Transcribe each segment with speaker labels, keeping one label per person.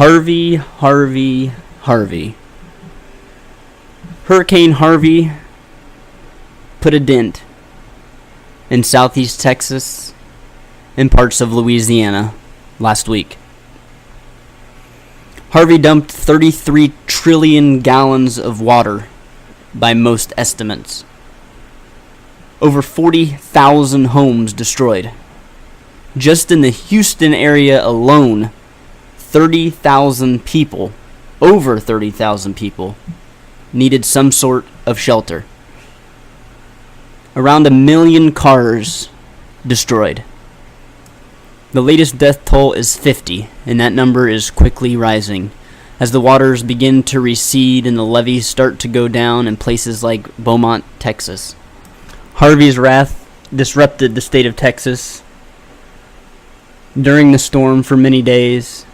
Speaker 1: Harvey, Harvey, Harvey. Hurricane Harvey put a dent in southeast Texas and parts of Louisiana last week. Harvey dumped 33 trillion gallons of water by most estimates. Over 40,000 homes destroyed. Just in the Houston area alone, 30,000 people, over 30,000 people, needed some sort of shelter. Around 1 million cars destroyed. The latest death toll is 50, and that number is quickly rising as the waters begin to recede and the levees start to go down in places like Beaumont, Texas. Harvey's wrath disrupted the state of Texas during the storm for many days,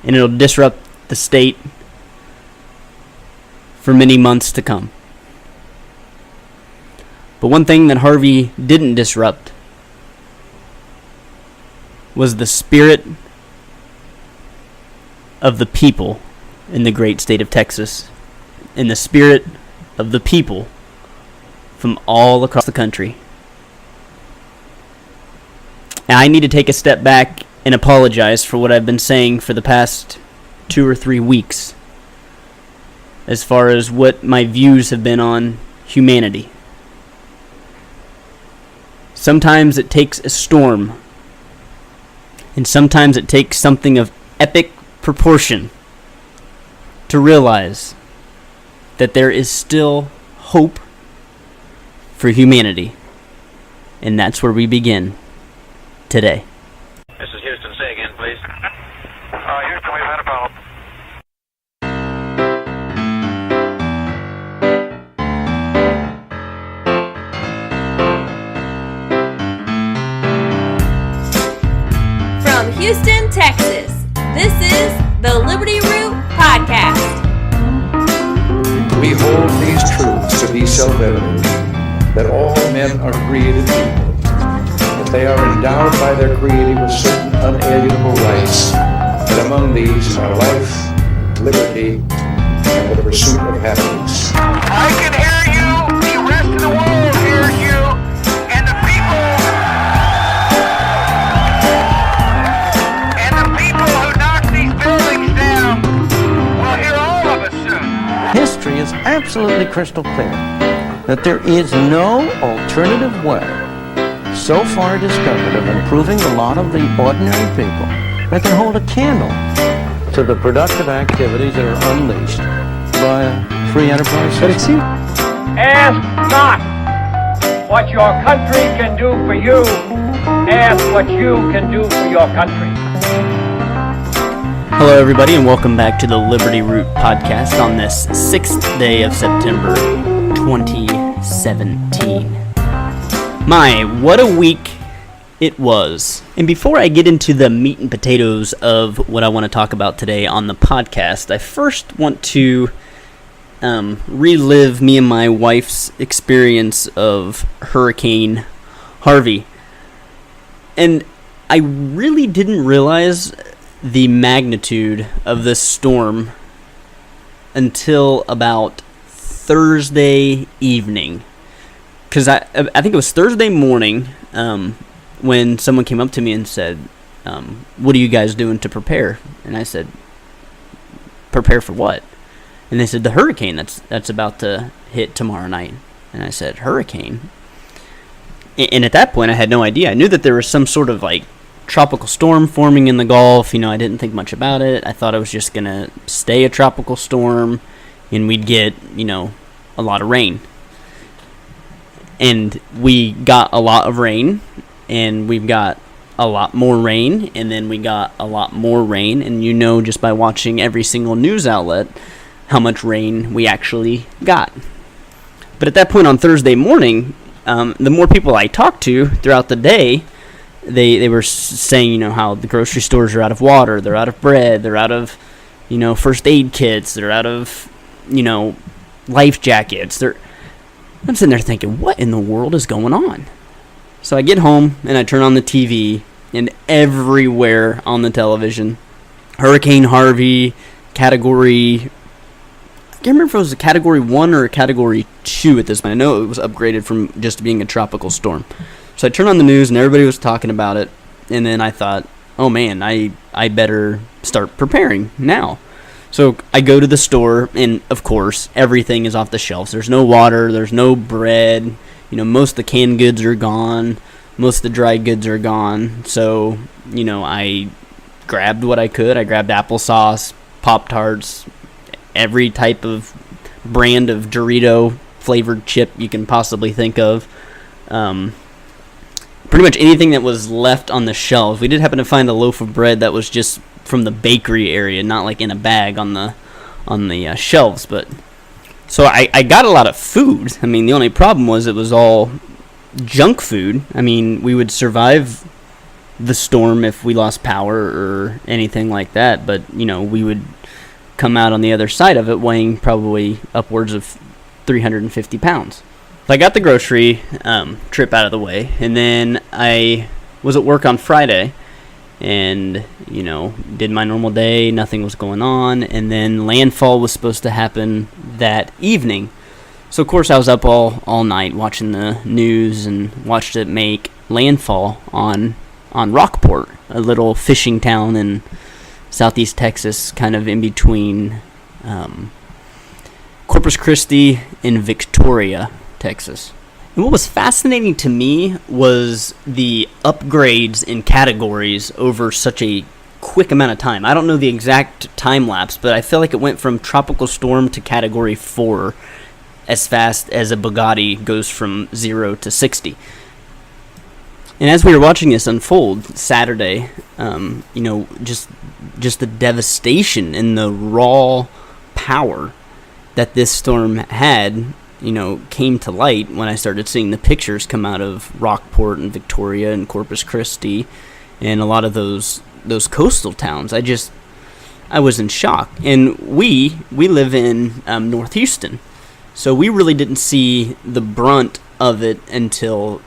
Speaker 1: and it'll disrupt the state for many months to come. But one thing that Harvey didn't disrupt was the spirit of the people in the great state of Texas, and the spirit of the people from all across the country. And I need to take a step back and apologize for what I've been saying for the past 2 or 3 weeks as far as what my views have been on humanity. Sometimes it takes a storm, and sometimes it takes something of epic proportion to realize that there is still hope for humanity. And that's where we begin today.
Speaker 2: This is Houston. Say again, please. Houston, we've had a problem.
Speaker 3: From Houston, Texas, this is the Liberty Root Podcast.
Speaker 4: We hold these truths to be self-evident, that all men are created equal, that they are endowed by their Creator with certain unalienable rights, that among these are life, liberty, and the pursuit of happiness.
Speaker 2: I can hear you. The rest of the world hears you. And the people who knock these buildings down will hear all of us soon.
Speaker 5: History is absolutely crystal clear that there is no alternative way so far discovered of improving the lot of the ordinary people that can hold a candle to the productive activities that are unleashed by a free enterprise system.
Speaker 6: Ask not what your country can do for you. Ask what you can do for your country.
Speaker 1: Hello, everybody, and welcome back to the Liberty Root Podcast on this 6th day of September 2017. My, what a week it was. And before I get into the meat and potatoes of what I want to talk about today on the podcast, I first want to relive me and my wife's experience of Hurricane Harvey. And I really didn't realize the magnitude of this storm until about Thursday evening. Because I think it was Thursday morning when someone came up to me and said, what are you guys doing to prepare? And I said, prepare for what? And they said, the hurricane that's about to hit tomorrow night. And I said, hurricane? And at that point, I had no idea. I knew that there was some sort of like tropical storm forming in the Gulf. You know, I didn't think much about it. I thought it was just going to stay a tropical storm and we'd get, you know, a lot of rain. And we got a lot of rain, and we've got a lot more rain, and then we got a lot more rain, and you know just by watching every single news outlet how much rain we actually got. But at that point on Thursday morning, the more people I talked to throughout the day, they were saying, you know, how the grocery stores are out of water, they're out of bread, they're out of, you know, first aid kits, they're out of, you know, life jackets. I'm sitting there thinking, what in the world is going on? So I get home and I turn on the TV, and everywhere on the television Hurricane Harvey, Category... I can't remember if it was a Category 1 or a Category 2 at this point. I know it was upgraded from just being a tropical storm. So I turned on the news, and everybody was talking about it. And then I thought, oh man, I better start preparing now. So I go to the store, and of course, everything is off the shelves. There's no water, there's no bread. Most of the canned goods are gone. Most of the dry goods are gone. So, I grabbed what I could. I grabbed applesauce, Pop-Tarts, every type of brand of Dorito flavored chip you can possibly think of. Pretty much anything that was left on the shelves. We did happen to find a loaf of bread that was just from the bakery area, not like in a bag on the shelves. But so I got a lot of food. I mean, the only problem was it was all junk food. I mean, we would survive the storm if we lost power or anything like that, but we would come out on the other side of it weighing probably upwards of 350 pounds. I got the grocery trip out of the way, and then I was at work on Friday, and, did my normal day, nothing was going on, and then landfall was supposed to happen that evening. So, of course, I was up all night watching the news and watched it make landfall on Rockport, a little fishing town in southeast Texas, kind of in between Corpus Christi and Victoria, Texas. And what was fascinating to me was the upgrades in categories over such a quick amount of time. I don't know the exact time lapse, but I feel like it went from tropical storm to Category 4 as fast as a Bugatti goes from 0 to 60. And as we were watching this unfold Saturday, just the devastation and the raw power that this storm had, came to light when I started seeing the pictures come out of Rockport and Victoria and Corpus Christi and a lot of those coastal towns. I was in shock. And we live in North Houston, so we really didn't see the brunt of it until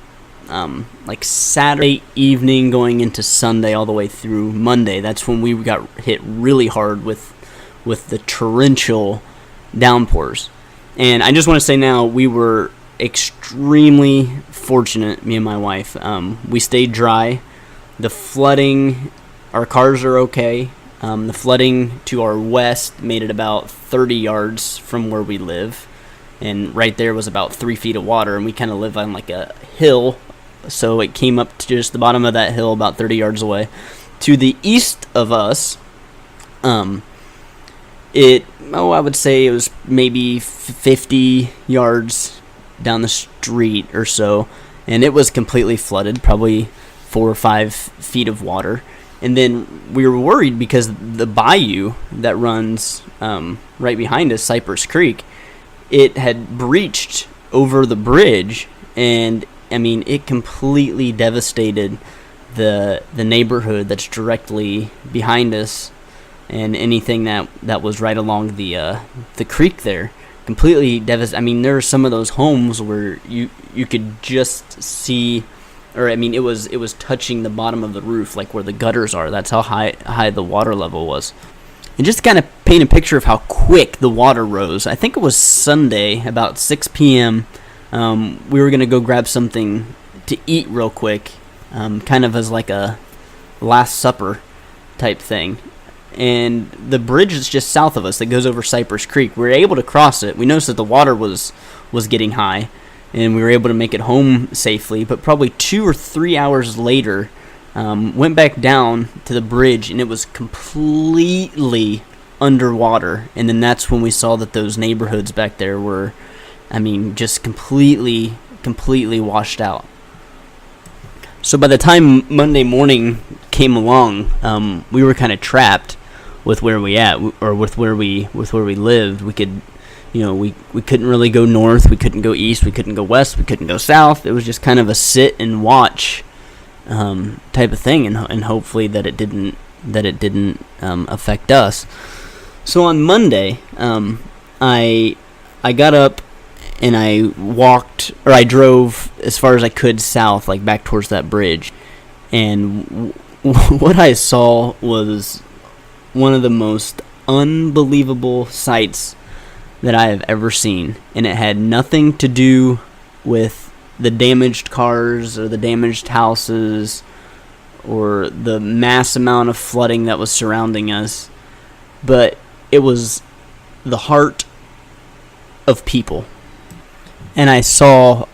Speaker 1: like Saturday evening going into Sunday all the way through Monday. That's when we got hit really hard with the torrential downpours. And I just want to say now, we were extremely fortunate, me and my wife. We stayed dry. The flooding, our cars are okay. The flooding to our west made it about 30 yards from where we live. And right there was about 3 feet of water, and we kind of live on like a hill. So it came up to just the bottom of that hill about 30 yards away. To the east of us, I would say it was maybe 50 yards down the street or so, and it was completely flooded, probably 4 or 5 feet of water. And then we were worried because the bayou that runs right behind us, Cypress Creek, it had breached over the bridge, and I mean, it completely devastated the neighborhood that's directly behind us, and anything that was right along the creek there. Completely devastated. I mean, there are some of those homes where you could just see, or I mean, it was touching the bottom of the roof, like where the gutters are. That's how high the water level was. And just to kind of paint a picture of how quick the water rose, I think it was Sunday, about 6 p.m., we were going to go grab something to eat real quick, kind of as like a Last Supper type thing. And the bridge is just south of us that goes over Cypress Creek. We were able to cross it. We noticed that the water was getting high, and we were able to make it home safely. But probably 2 or 3 hours later, went back down to the bridge, and it was completely underwater. And then that's when we saw that those neighborhoods back there were, I mean, just completely washed out. So by the time Monday morning came along, we were kind of trapped with where we at, or with where we lived. We could, we couldn't really go north, we couldn't go east, we couldn't go west, we couldn't go south. It was just kind of a sit and watch type of thing, and hopefully that it didn't affect us. So on Monday, I got up and I drove as far as I could south, like back towards that bridge, and what I saw was one of the most unbelievable sights that I have ever seen. And it had nothing to do with the damaged cars or the damaged houses or the mass amount of flooding that was surrounding us. But it was the heart of people. And I saw,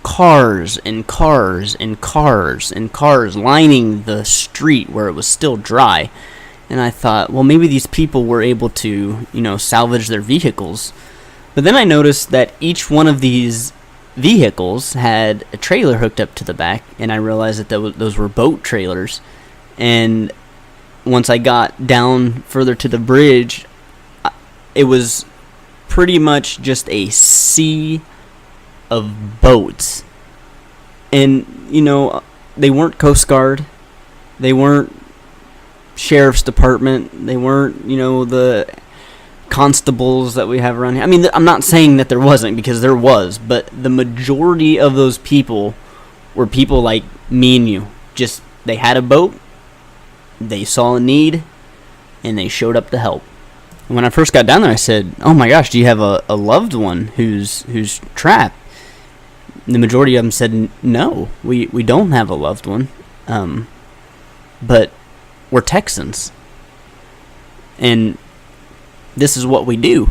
Speaker 1: cars and cars and cars and cars lining the street where it was still dry. And I thought, well, maybe these people were able to, salvage their vehicles. But then I noticed that each one of these vehicles had a trailer hooked up to the back, and I realized that those were boat trailers. And once I got down further to the bridge, it was pretty much just a sea of boats. And, they weren't Coast Guard. They weren't Sheriff's Department. They weren't, the constables that we have around here. I mean, I'm not saying that there wasn't, because there was, but the majority of those people were people like me and you. Just, they had a boat, they saw a need, and they showed up to help. And when I first got down there, I said, oh my gosh, do you have a loved one who's trapped? And the majority of them said, no, we don't have a loved one, but we're Texans, and this is what we do.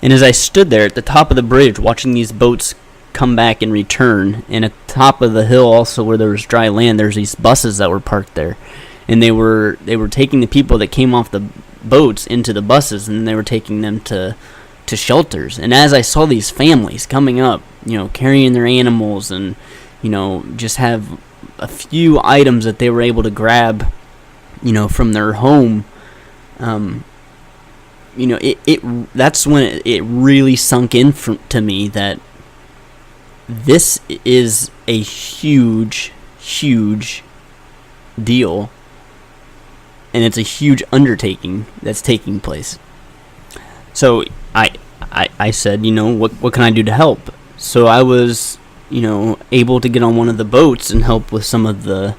Speaker 1: And as I stood there at the top of the bridge watching these boats come back and return, and at the top of the hill also where there was dry land, there's these buses that were parked there, and they were taking the people that came off the boats into the buses, and they were taking them to shelters. And as I saw these families coming up, carrying their animals, and just have a few items that they were able to grab, from their home, that's when it really sunk in to me that this is a huge, huge deal, and it's a huge undertaking that's taking place. So I said, what can I do to help? So I was, able to get on one of the boats and help with some of the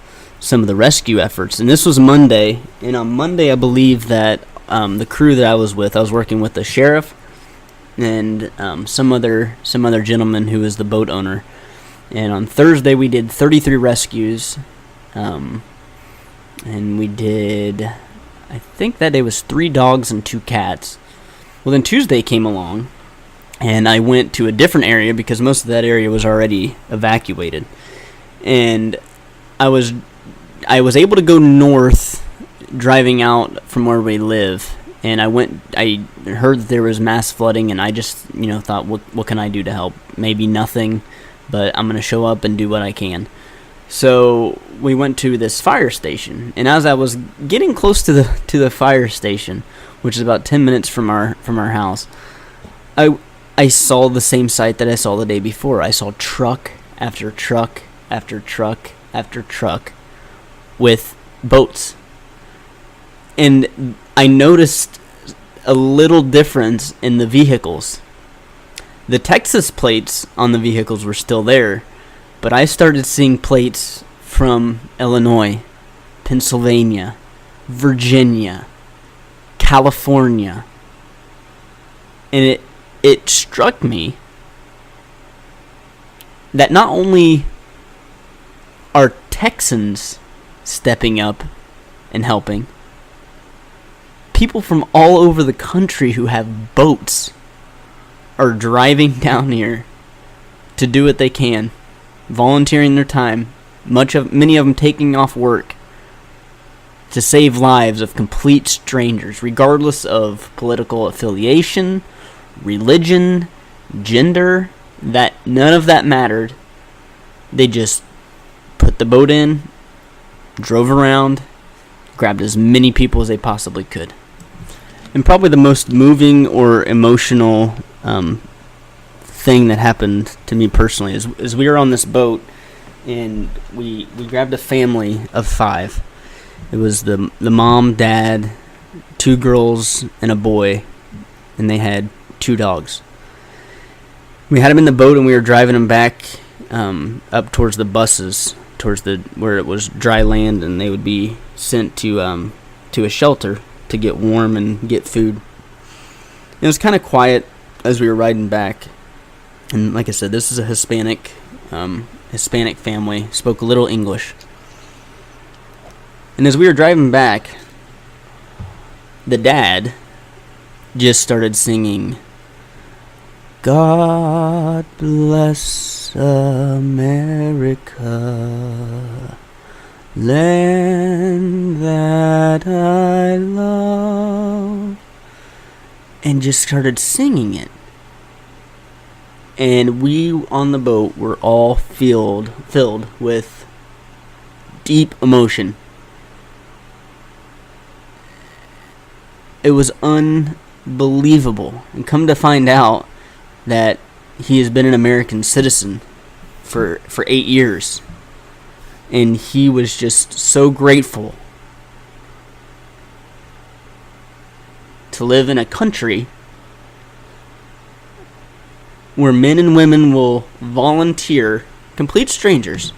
Speaker 1: rescue efforts. And this was Monday, and on Monday I believe that the crew that I was with, I was working with the sheriff and some other gentleman who is the boat owner. And on Thursday we did 33 rescues, and we did, I think that day was 3 dogs and 2 cats. Well, then Tuesday came along, and I went to a different area because most of that area was already evacuated. And I was able to go north, driving out from where we live. And I heard that there was mass flooding, and I just, thought, what can I do to help? Maybe nothing, but I'm going to show up and do what I can. So we went to this fire station, and as I was getting close to the fire station, which is about 10 minutes from our house, I saw the same sight that I saw the day before. I saw truck after truck after truck after truck with boats. And I noticed a little difference in the vehicles. The Texas plates on the vehicles were still there, but I started seeing plates from Illinois, Pennsylvania, Virginia, California. And it struck me that not only are Texans stepping up and helping, people from all over the country who have boats are driving down here to do what they can, volunteering their time, many of them taking off work to save lives of complete strangers, regardless of political affiliation, religion, gender. That none of that mattered. They just put the boat in, drove around, grabbed as many people as they possibly could. And probably the most moving or emotional thing that happened to me personally is we were on this boat, and we grabbed a family of 5. It was the mom, dad, 2 girls, and a boy, and they had 2 dogs. We had them in the boat, and we were driving them back up towards the buses, towards where it was dry land, and they would be sent to to a shelter to get warm and get food. It was kind of quiet as we were riding back. And like I said, this is a Hispanic family, spoke a little English. And as we were driving back, the dad just started singing, "God bless America, land that I love," and just started singing it. And we on the boat were all filled with deep emotion. It was unbelievable. And come to find out that he has been an American citizen for 8 years. And he was just so grateful to live in a country where men and women will volunteer, complete strangers,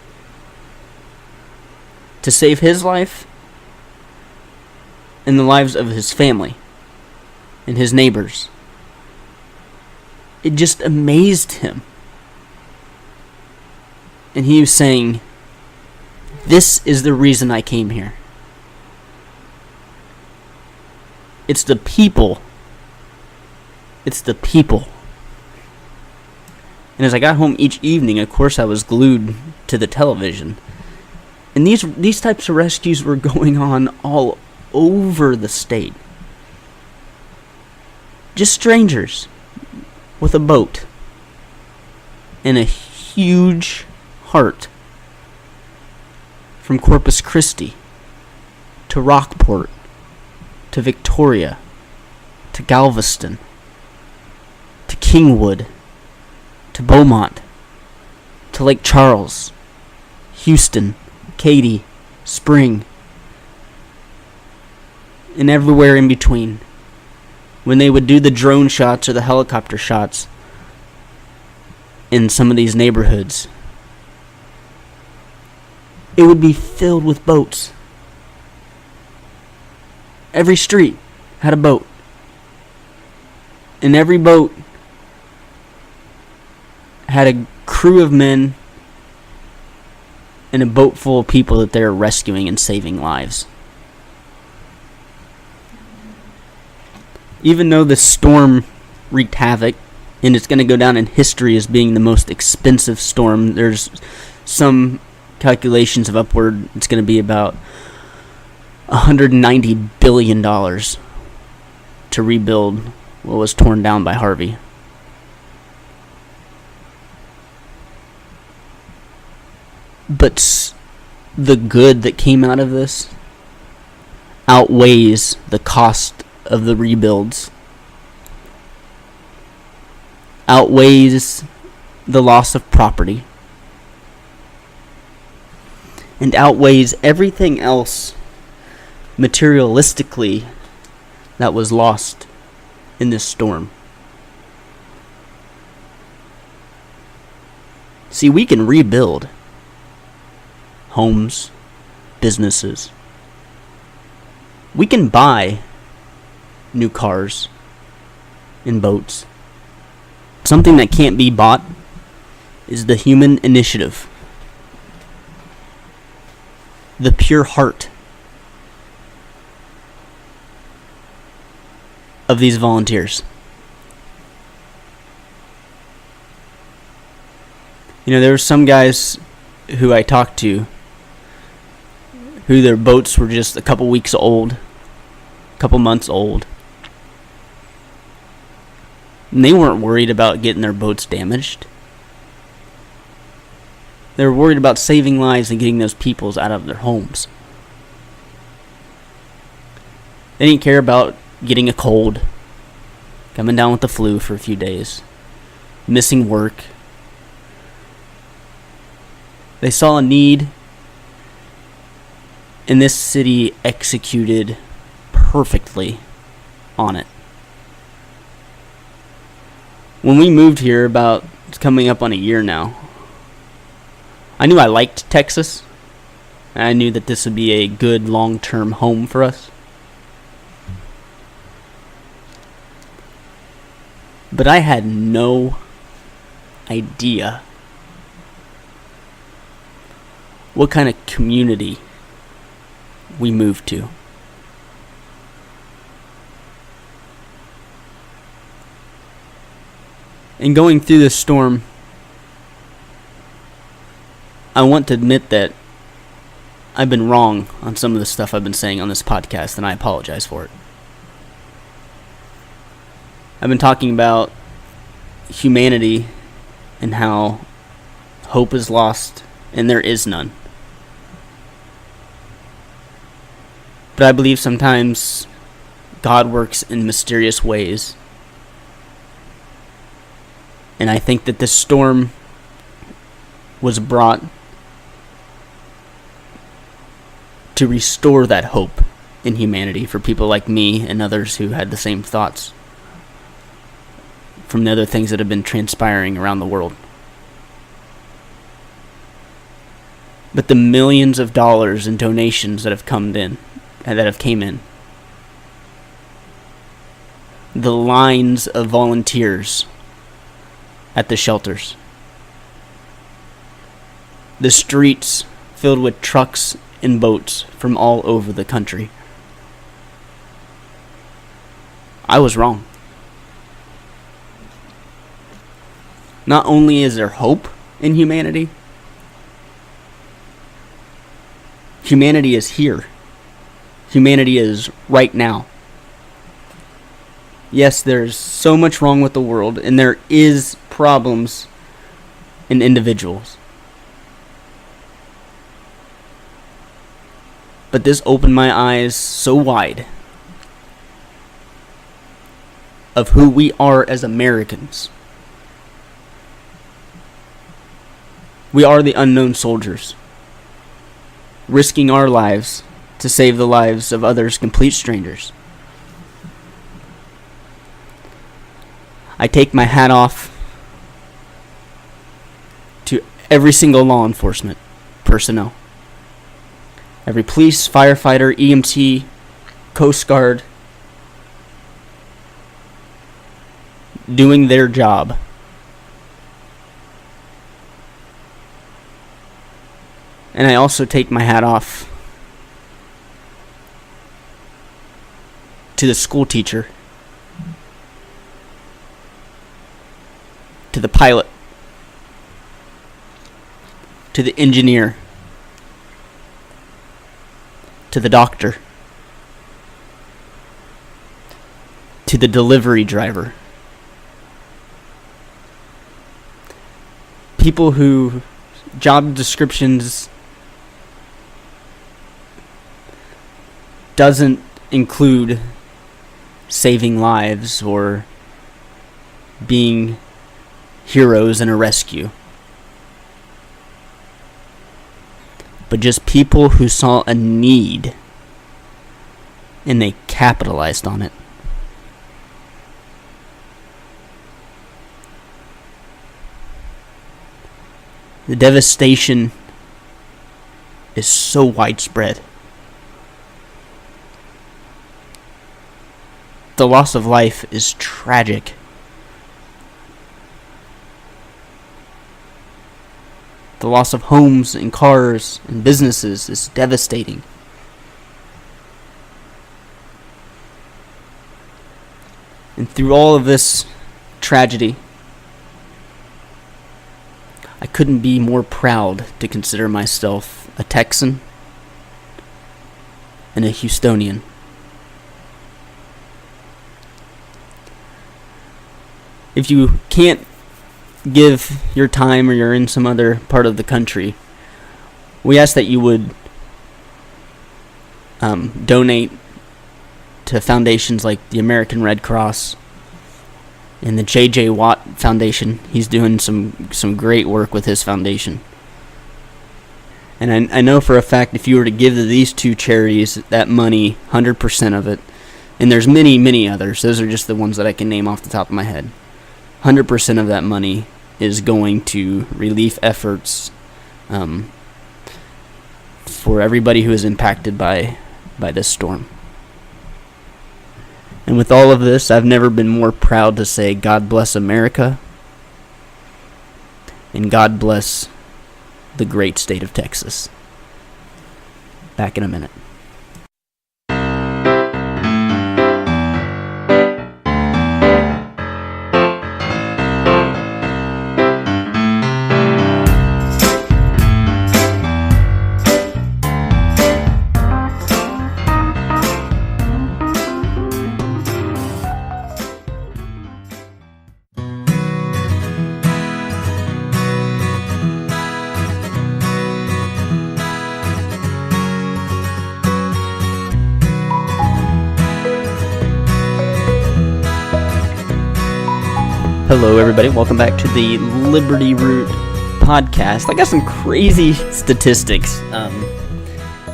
Speaker 1: to save his life and the lives of his family and his neighbors. It just amazed him. And he was saying, "This is the reason I came here. It's the people. It's the people." And as I got home each evening, of course, I was glued to the television. And these types of rescues were going on all over the state. Just strangers with a boat and a huge heart. From Corpus Christi to Rockport to Victoria to Galveston to Kingwood to Beaumont to Lake Charles, Houston, Katy, Spring, and everywhere in between. When they would do the drone shots or the helicopter shots in some of these neighborhoods, it would be filled with boats. Every street had a boat. And every boat had a crew of men and a boat full of people that they're rescuing and saving lives. Even though the storm wreaked havoc, and it's going to go down in history as being the most expensive storm, there's some calculations of upward, it's going to be about $190 billion to rebuild what was torn down by Harvey. But the good that came out of this outweighs the cost of the rebuilds, outweighs the loss of property, and outweighs everything else materialistically that was lost in this storm. See, we can rebuild homes, businesses. We can buy new cars and boats. Something that can't be bought is the human initiative, the pure heart of these volunteers. You know, there were some guys who I talked to who their boats were just a couple weeks old, a couple months old. And they weren't worried about getting their boats damaged. They were worried about saving lives and getting those peoples out of their homes. They didn't care about getting a cold, coming down with the flu for a few days, missing work. They saw a need, and this city executed perfectly on it. When we moved here, it's coming up on a year now, I knew I liked Texas, and I knew that this would be a good long-term home for us. But I had no idea what kind of community we moved to. In going through this storm, I want to admit that I've been wrong on some of the stuff I've been saying on this podcast, and I apologize for it. I've been talking about humanity and how hope is lost and there is none. But I believe sometimes God works in mysterious ways. And I think that this storm was brought to restore that hope in humanity for people like me and others who had the same thoughts from the other things that have been transpiring around the world. But the millions of dollars in donations that have came in, the lines of volunteers at the shelters, the streets filled with trucks and boats from all over the country. I was wrong. Not only is there hope in humanity, humanity is here. Humanity is right now. Yes, there's so much wrong with the world, and there is problems in individuals. But this opened my eyes so wide of who we are as Americans. We are the unknown soldiers, risking our lives to save the lives of others, complete strangers. I take my hat off to every single law enforcement personnel. Every police, firefighter, EMT, Coast Guard, doing their job. And I also take my hat off to the school teacher, to the pilot, to the engineer, to the doctor, to the delivery driver. People who job descriptions doesn't include saving lives or being heroes in a rescue, but just people who saw a need and they capitalized on it. The devastation is so widespread. The loss of life is tragic. The loss of homes and cars and businesses is devastating. And through all of this tragedy, I couldn't be more proud to consider myself a Texan and a Houstonian. If you can't give your time or you're in some other part of the country, we ask that you would donate to foundations like the American Red Cross and the J.J. Watt Foundation. He's doing some great work with his foundation. And I know for a fact if you were to give to these two charities that money, 100% of it, and there's many, many others, those are just the ones that I can name off the top of my head, 100% of that money is going to relief efforts for everybody who is impacted by this storm. And with all of this, I've never been more proud to say God bless America and God bless the great state of Texas. Back in a minute. Hello, everybody. Welcome back to the Liberty Root podcast. I got some crazy statistics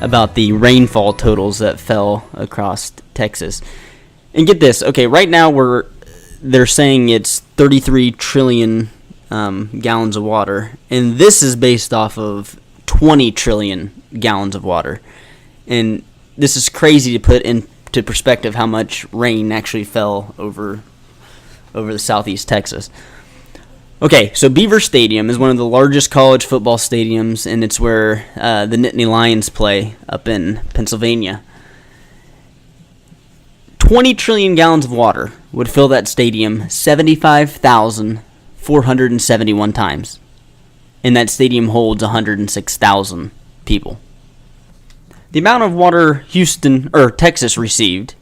Speaker 1: about the rainfall totals that fell across Texas. And get this, okay, right now they're saying it's 33 trillion gallons of water, and this is based off of 20 trillion gallons of water. And this is crazy to put into perspective how much rain actually fell over the southeast Texas. Okay, so Beaver Stadium is one of the largest college football stadiums, and it's where the Nittany Lions play up in Pennsylvania. 20 trillion gallons of water would fill that stadium 75,471 times, and that stadium holds 106,000 people. The amount of water Texas received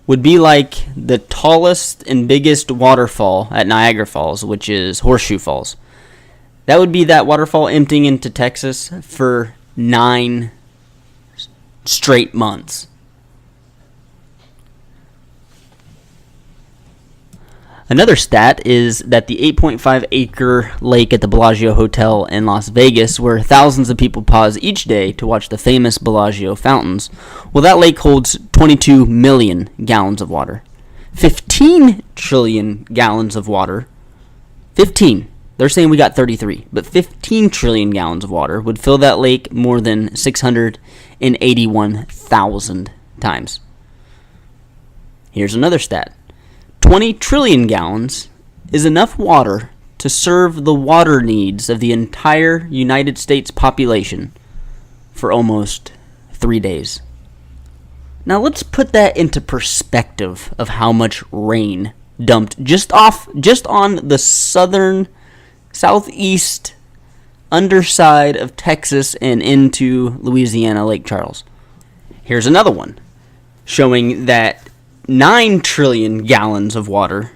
Speaker 1: would be like the tallest and biggest waterfall at Niagara Falls, which is Horseshoe Falls. That would be that waterfall emptying into Texas for 9 straight months. Another stat is that the 8.5-acre lake at the Bellagio Hotel in Las Vegas, where thousands of people pause each day to watch the famous Bellagio fountains, well, that lake holds 22 million gallons of water. 15 trillion gallons of water. 15. They're saying we got 33, but 15 trillion gallons of water would fill that lake more than 681,000 times. Here's another stat. 20 trillion gallons is enough water to serve the water needs of the entire United States population for almost 3 days. Now let's put that into perspective of how much rain dumped just on the southeast underside of Texas and into Louisiana, Lake Charles. Here's another one showing that 9 trillion gallons of water,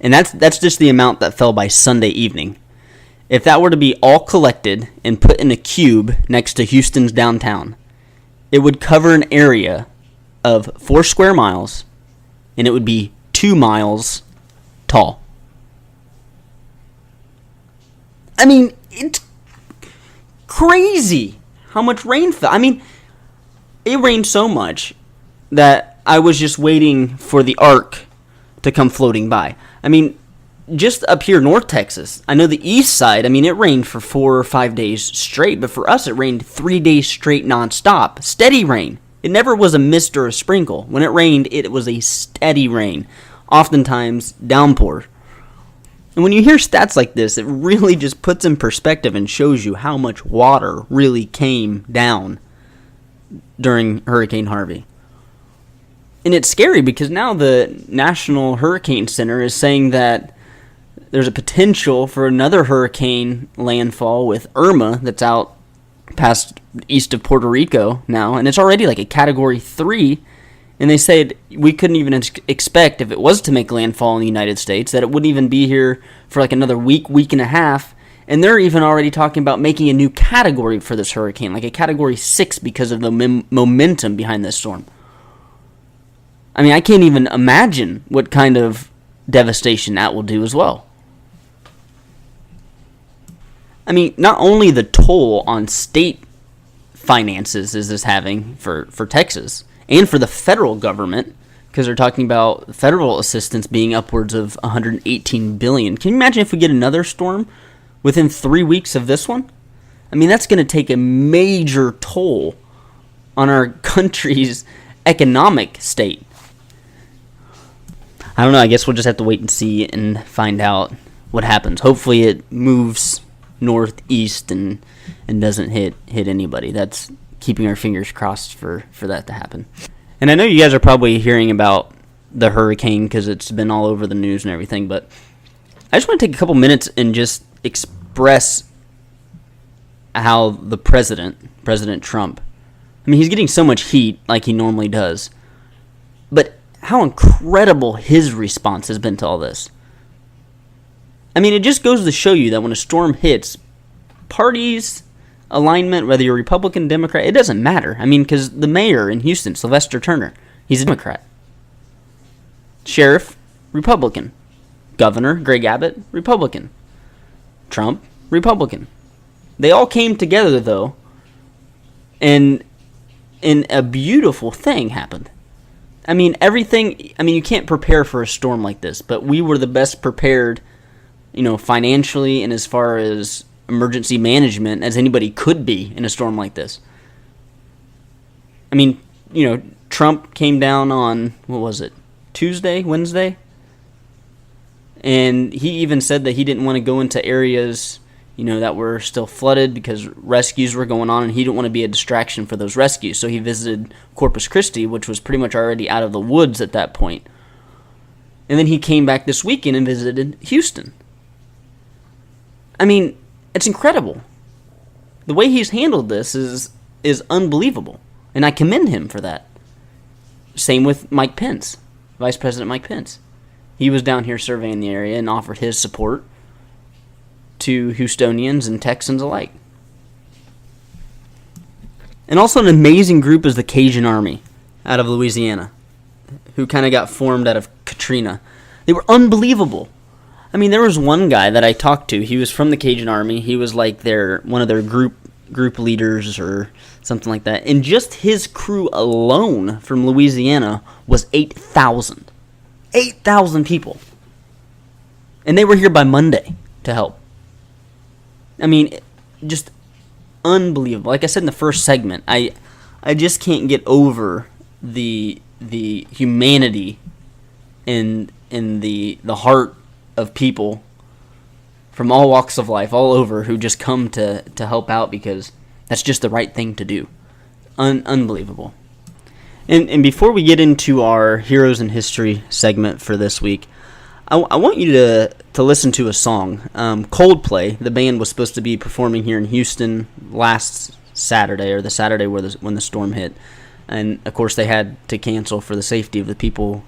Speaker 1: and that's just the amount that fell by Sunday evening. If that were to be all collected and put in a cube next to Houston's downtown, it would cover an area of 4 square miles, and it would be 2 miles tall. I mean, it's crazy how much rain fell. I mean, it rained so much that I was just waiting for the ark to come floating by. I mean, just up here, North Texas, I know the east side, I mean, it rained for 4 or 5 days straight, but for us, it rained 3 days straight nonstop. Steady rain. It never was a mist or a sprinkle. When it rained, it was a steady rain, oftentimes downpour. And when you hear stats like this, it really just puts in perspective and shows you how much water really came down during Hurricane Harvey. And it's scary because now the National Hurricane Center is saying that there's a potential for another hurricane landfall with Irma that's out past east of Puerto Rico now, and it's already like a Category 3, and they said we couldn't even expect, if it was to make landfall in the United States, that it wouldn't even be here for like another week and a half, and they're even already talking about making a new category for this hurricane, like a Category 6 because of the momentum behind this storm. I mean, I can't even imagine what kind of devastation that will do as well. I mean, not only the toll on state finances is this having for Texas and for the federal government, because they're talking about federal assistance being upwards of $118 billion. Can you imagine if we get another storm within 3 weeks of this one? I mean, that's going to take a major toll on our country's economic state. I don't know. I guess we'll just have to wait and see and find out what happens. Hopefully it moves northeast and doesn't hit anybody. That's keeping our fingers crossed for that to happen. And I know you guys are probably hearing about the hurricane because it's been all over the news and everything, but I just want to take a couple minutes and just express how the President Trump, I mean, he's getting so much heat like he normally does, but how incredible his response has been to all this. I mean, it just goes to show you that when a storm hits, parties, alignment, whether you're Republican, Democrat, it doesn't matter. I mean, because the mayor in Houston, Sylvester Turner, he's a Democrat. Sheriff, Republican. Governor, Greg Abbott, Republican. Trump, Republican. They all came together, though, and a beautiful thing happened. I mean, you can't prepare for a storm like this, but we were the best prepared, financially and as far as emergency management as anybody could be in a storm like this. I mean, Trump came down on, what was it, Wednesday? And he even said that he didn't want to go into areas, that were still flooded because rescues were going on, and he didn't want to be a distraction for those rescues. So he visited Corpus Christi, which was pretty much already out of the woods at that point. And then he came back this weekend and visited Houston. I mean, it's incredible. The way he's handled this is unbelievable, and I commend him for that. Same with Mike Pence, Vice President Mike Pence. He was down here surveying the area and offered his support to Houstonians and Texans alike. And also an amazing group is the Cajun Army out of Louisiana, who kind of got formed out of Katrina. They were unbelievable. I mean, there was one guy that I talked to. He was from the Cajun Army. He was like one of their group leaders or something like that. And just his crew alone from Louisiana was 8,000. 8,000 people. And they were here by Monday to help. I mean, just unbelievable. Like I said in the first segment, I just can't get over the humanity and the heart of people from all walks of life, all over, who just come to help out because that's just the right thing to do. Unbelievable. And before we get into our Heroes in History segment for this week, I want you to listen to a song. Coldplay, the band, was supposed to be performing here in Houston last Saturday, or the Saturday when the storm hit. And, of course, they had to cancel for the safety of the people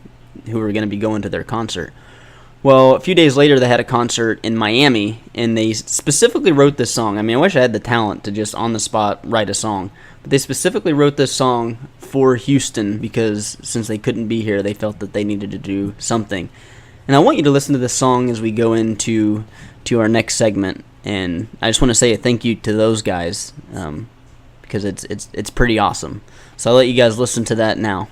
Speaker 1: who were going to be going to their concert. Well, a few days later, they had a concert in Miami, and they specifically wrote this song. I mean, I wish I had the talent to just on the spot write a song. But they specifically wrote this song for Houston because since they couldn't be here, they felt that they needed to do something. And I want you to listen to this song as we go into our next segment. And I just want to say a thank you to those guys because it's pretty awesome. So I'll let you guys listen to that now.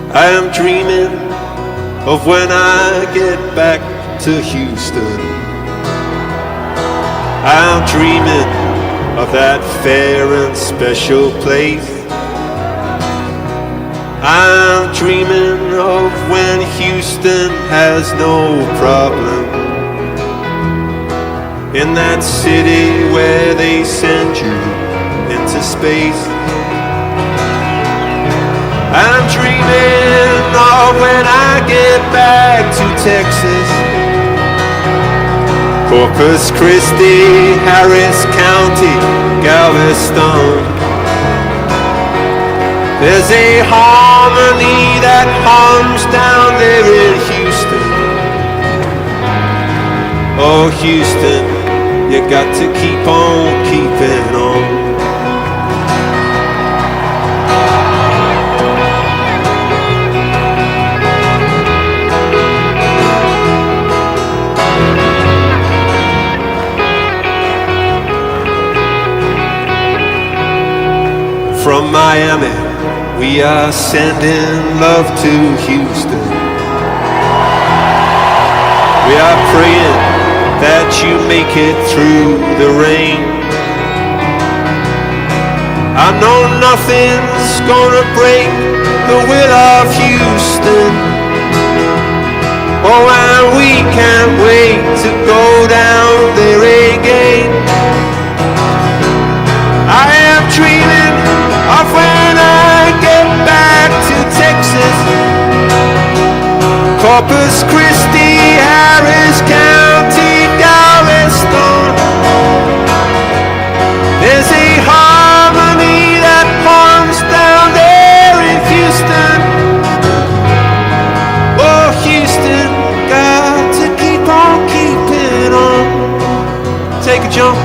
Speaker 7: I am dreaming of when I get back to Houston. I'm dreaming of that fair and special place. I'm dreaming of when Houston has no problem. In that city where they send you into space. I'm dreaming of when I get back to Texas. Corpus Christi, Harris County, Galveston. There's a harmony that hums down there in Houston. Oh, Houston, you got to keep on keeping on. From Miami, we are sending love to Houston. We are praying that you make it through the rain. I know nothing's gonna break the will of Houston. Oh, and we can't wait to go down there again. I am dreaming of when I get back to Texas. Corpus Christi, Harris County, Galveston. There's a harmony that forms down there in Houston. Oh, Houston, got to keep on keeping on. Take a jump.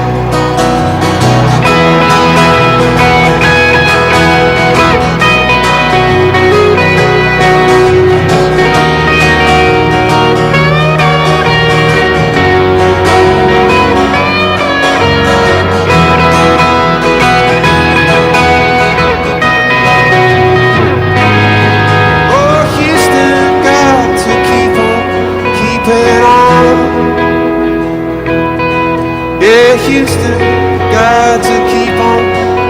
Speaker 7: Houston, got to keep on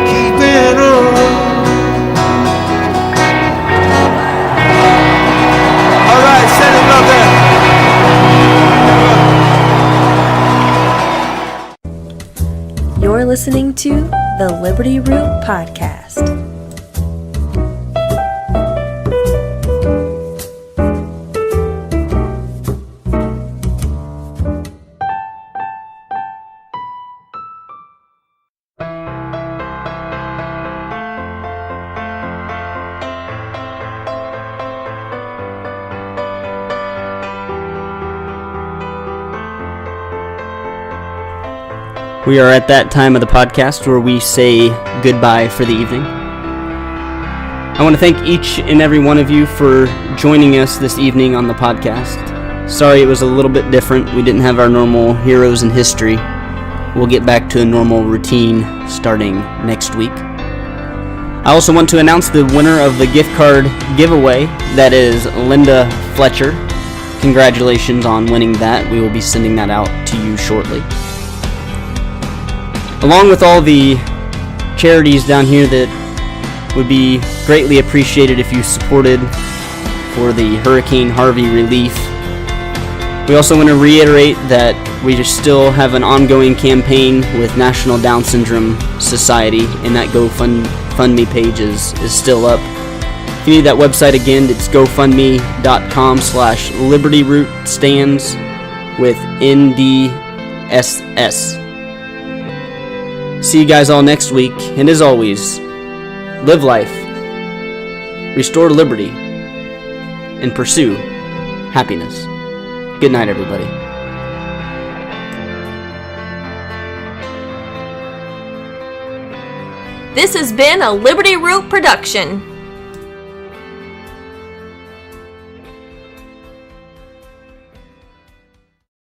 Speaker 7: keeping on. All right, send it up there.
Speaker 3: You're listening to the Liberty Root Podcast.
Speaker 1: We are at that time of the podcast where we say goodbye for the evening. I want to thank each and every one of you for joining us this evening on the podcast. Sorry it was a little bit different. We didn't have our normal heroes in history. We'll get back to a normal routine starting next week. I also want to announce the winner of the gift card giveaway. That is Linda Fletcher. Congratulations on winning that. We will be sending that out to you shortly. Along with all the charities down here that would be greatly appreciated if you supported for the Hurricane Harvey relief. We also want to reiterate that we still have an ongoing campaign with National Down Syndrome Society, and that GoFundMe page is still up. If you need that website again, it's gofundme.com/LibertyRootStands with NDSS. See you guys all next week, and as always, live life, restore liberty, and pursue happiness. Good night, everybody.
Speaker 3: This has been a Liberty Root production.